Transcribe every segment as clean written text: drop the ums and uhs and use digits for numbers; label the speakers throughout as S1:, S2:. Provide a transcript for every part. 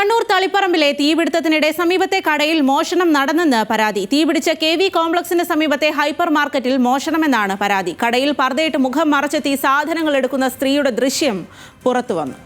S1: കണ്ണൂർ തളിപ്പറമ്പിലെ തീപിടുത്തത്തിനിടെ സമീപത്തെ കടയിൽ മോഷണം നടന്നെന്ന് പരാതി. തീപിടിച്ച KV കോംപ്ലക്സിന് സമീപത്തെ ഹൈപ്പർ മാർക്കറ്റിൽ മോഷണമെന്നാണ് പരാതി. കടയിൽ പർദ്ദയിട്ട് മുഖം മറച്ചെത്തി സാധനങ്ങൾ എടുക്കുന്ന സ്ത്രീയുടെ ദൃശ്യം പുറത്തുവന്നു.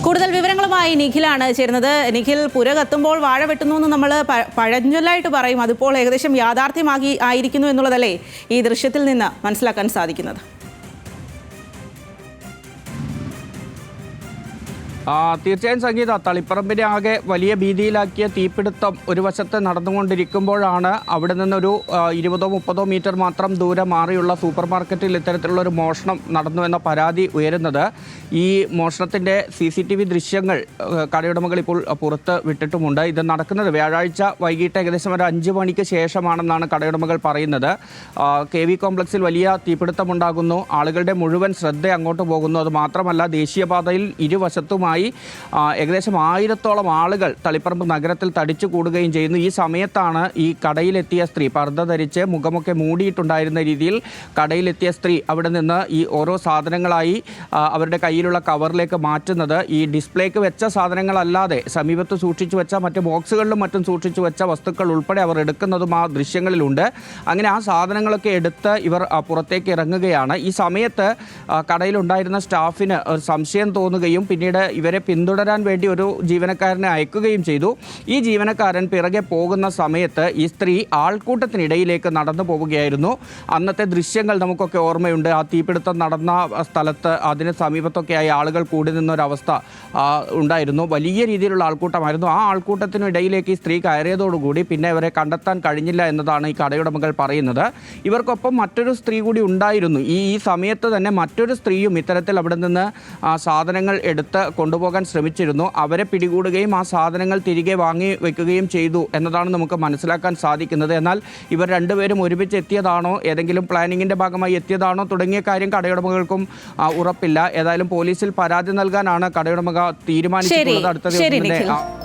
S1: കൂടുതൽ വിവരങ്ങളുമായി നിഖിലാണ് ചേരുന്നത്. നിഖിൽ, പുര കത്തുമ്പോൾ വാഴ വെട്ടുന്നു എന്ന് നമ്മൾ പഴഞ്ചൊല്ലായിട്ട് പറയും. അതിപ്പോൾ ഏകദേശം ആയിരിക്കുന്നു എന്നുള്ളതല്ലേ ഈ ദൃശ്യത്തിൽ നിന്ന് മനസ്സിലാക്കാൻ സാധിക്കുന്നത്?
S2: തീർച്ചയായും സംഗീത, തളിപ്പറമ്പിനെ ആകെ വലിയ ഭീതിയിലാക്കിയ തീപിടുത്തം ഒരു വശത്ത് നടന്നുകൊണ്ടിരിക്കുമ്പോഴാണ് അവിടെ നിന്നൊരു 20-30 മീറ്റർ മാത്രം ദൂരം മാറിയുള്ള സൂപ്പർ മാർക്കറ്റിൽ ഇത്തരത്തിലുള്ള ഒരു മോഷണം നടന്നു എന്ന പരാതി ഉയരുന്നത്. ഈ മോഷണത്തിൻ്റെ CCTV ദൃശ്യങ്ങൾ കടയുടമകൾ ഇപ്പോൾ പുറത്ത് വിട്ടിട്ടുമുണ്ട്. ഇത് നടക്കുന്നത് വ്യാഴാഴ്ച വൈകിട്ട് ഏകദേശം ഒരു 5 മണിക്ക് ശേഷമാണെന്നാണ് കടയുടമകൾ പറയുന്നത്. KV കോംപ്ലക്സിൽ വലിയ തീപിടുത്തമുണ്ടാകുന്നു. ആളുകളുടെ മുഴുവൻ ശ്രദ്ധ അങ്ങോട്ട് പോകുന്നു. അത് മാത്രമല്ല, ദേശീയപാതയിൽ ഇരുവശത്തുമായി ഏകദേശം 1000-ഓളം ആളുകൾ തളിപ്പറമ്പ് നഗരത്തിൽ തടിച്ചു കൂടുകയും ചെയ്യുന്നു. ഈ സമയത്താണ് ഈ കടയിലെത്തിയ സ്ത്രീ, പർദ്ദ ധരിച്ച് മുഖമൊക്കെ മൂടിയിട്ടുണ്ടായിരുന്ന രീതിയിൽ കടയിലെത്തിയ സ്ത്രീ അവിടെ നിന്ന് ഈ ഓരോ സാധനങ്ങളായി അവരുടെ കയ്യിലുള്ള കവറിലേക്ക് മാറ്റുന്നത്. ഈ ഡിസ്പ്ലേക്ക് വെച്ച സാധനങ്ങളല്ലാതെ സമീപത്ത് സൂക്ഷിച്ചു വെച്ച മറ്റ് ബോക്സുകളിലും മറ്റും സൂക്ഷിച്ചു വെച്ച വസ്തുക്കൾ ഉൾപ്പെടെ അവർ എടുക്കുന്നതും ആ ദൃശ്യങ്ങളിലുണ്ട്. അങ്ങനെ ആ സാധനങ്ങളൊക്കെ എടുത്ത് ഇവർ പുറത്തേക്ക് ഇറങ്ങുകയാണ്. ഈ സമയത്ത് കടയിലുണ്ടായിരുന്ന സ്റ്റാഫിന് സംശയം തോന്നുകയും പിന്നീട് ഇവരെ പിന്തുടരാൻ വേണ്ടി ഒരു ജീവനക്കാരനെ അയക്കുകയും ചെയ്തു. ഈ ജീവനക്കാരൻ പിറകെ പോകുന്ന സമയത്ത് ഈ സ്ത്രീ ആൾക്കൂട്ടത്തിനിടയിലേക്ക് നടന്നു പോവുകയായിരുന്നു. അന്നത്തെ ദൃശ്യങ്ങൾ നമുക്കൊക്കെ ഓർമ്മയുണ്ട്. ആ തീപിടുത്തം നടന്ന സ്ഥലത്ത് അതിന് സമീപത്തൊക്കെയായി ആളുകൾ കൂടി നിന്നൊരവസ്ഥ ഉണ്ടായിരുന്നു. വലിയ രീതിയിലുള്ള ആൾക്കൂട്ടമായിരുന്നു. ആ ആൾക്കൂട്ടത്തിനിടയിലേക്ക് ഈ സ്ത്രീ കയറിയതോടുകൂടി പിന്നെ ഇവരെ കണ്ടെത്താൻ കഴിഞ്ഞില്ല എന്നതാണ് ഈ കടയുടമകൾ പറയുന്നത്. ഇവർക്കൊപ്പം മറ്റൊരു സ്ത്രീ കൂടി ഉണ്ടായിരുന്നു. ഈ സമയത്ത് തന്നെ മറ്റൊരു സ്ത്രീയും ഇത്തരത്തിൽ അവിടെ നിന്ന് സാധനങ്ങൾ എടുത്ത് കൊണ്ടുപോകാൻ ശ്രമിച്ചിരുന്നു. അവരെ പിടികൂടുകയും ആ സാധനങ്ങൾ തിരികെ വാങ്ങി വെക്കുകയും ചെയ്തു എന്നതാണ് നമുക്ക് മനസ്സിലാക്കാൻ സാധിക്കുന്നത്. എന്നാൽ ഇവർ രണ്ടുപേരും ഒരുമിച്ച് എത്തിയതാണോ, ഏതെങ്കിലും പ്ലാനിങ്ങിൻ്റെ ഭാഗമായി എത്തിയതാണോ തുടങ്ങിയ കാര്യം കടയുടമകൾക്കും ഉറപ്പില്ല. ഏതായാലും പോലീസിൽ പരാതി നൽകാനാണ് കടയുടമകൾ തീരുമാനിച്ചിട്ടുള്ളത്. അടുത്ത ദിവസം